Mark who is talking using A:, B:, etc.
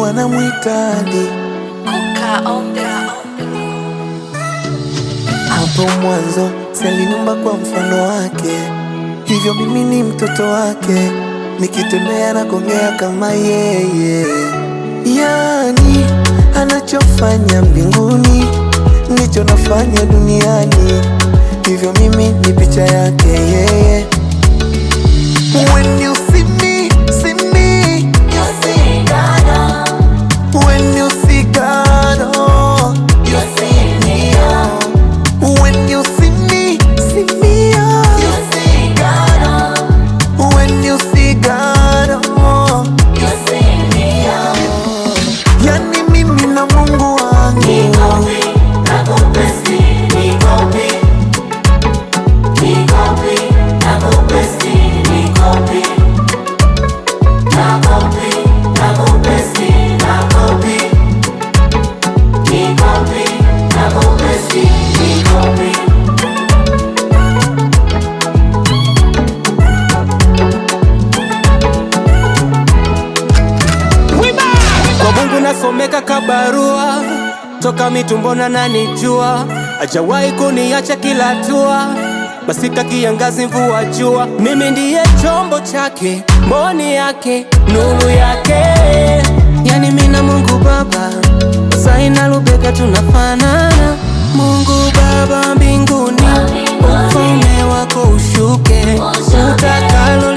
A: wanamuhitaji. Hapo mwanzo aliniumba kwa mfano wake, hivyo mimi ni mtoto wake, nikitembea na kuongea kama yeye. Yani anachofanya mbinguni ndicho nafanya duniani, hivyo mimi ni picha yake yeye. When you see me, see me, you see God. When you see God, oh, you see me, oh. When you see me, see me, oh, you see God. When you see God, oh, you see me, oh. Yani mimi na Mungu wangu
B: kwa Mungu nasomeka kabarua, toka mitumbona nanijua, hajawahi kuniacha kila hatua, masika kiangazi mvua jua, mimi ndiye chombo chake, mboni yake, nuru yake. Yani mimi na Mungu Baba Saina Lubega tunafanana. Mungu Baba mbinguni, ufalme wako ushuke, utakalo